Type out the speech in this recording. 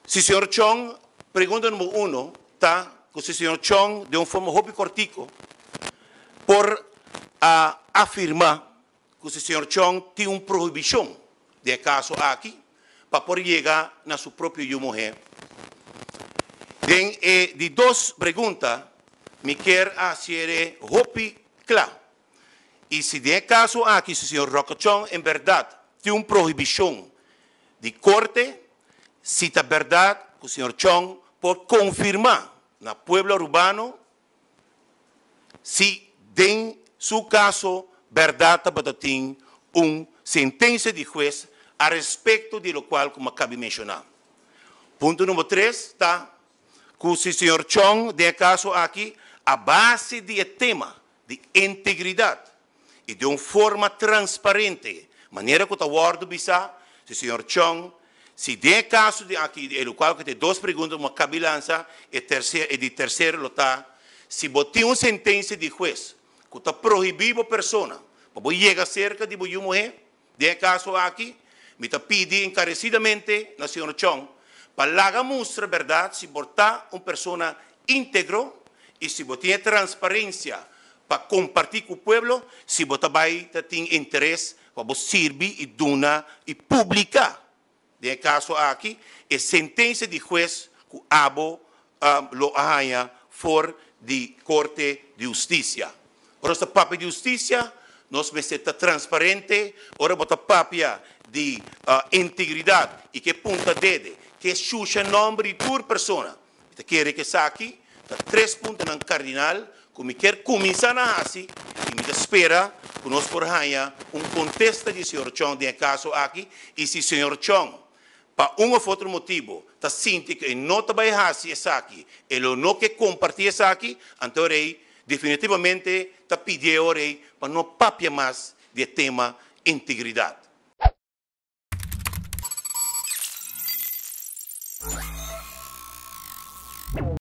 Si senhor Chong, pergunta número 1, tá? Que o senhor Chong, de uma forma hobby cortico, por afirmar que o senhor Chong tem uma proibição de caso aqui, para poder chegar na sua própria mulher. De duas perguntas, me quer fazer hobby claro. E se de caso aqui, o senhor Roque Chong, em verdade, tem uma proibição de corte, se é verdade que o senhor Chong pode confirmar no pueblo urbano se, em seu caso, verdade tem uma sentença de juez a respeito de lo qual, como acabei de mencionar. Ponto número 3 está que o senhor Chong, de caso aqui, a base do tema de integridade e de uma forma transparente, maneira que o acordo bisa, o senhor Chong, se de caso de aqui, o qual que tem duas perguntas, uma cabelança e de terceiro lutar, se botar uma sentença de juez que está proibindo a pessoa para chegar cerca de uma mulher, de caso aqui, me está pedindo encarecidamente na senhor Chong para lá mostrar a verdade se botar uma pessoa íntegro e se botar transparência para compartilhar com o povo, se botar tem interesse para servir e donar e publicar. De caso aqui, é sentença de juez que abo lo haya for de corte de justiça. Ora, esta papel de justiça, nós está transparente, ora, bota papel de integridade e que punta dede, que chucha nome de toda pessoa. Então, quer que sa aqui, está 3 pontos no cardinal, que me quer começar a assim, e me espera que nós por haya contexto de senhor Chong de caso aqui, e se senhor Chong para um ou outro motivo, está sentindo que não está bem assim essa aqui, ele não quer compartilhar essa aqui, então definitivamente está pedindo para não papia mais de tema integridade.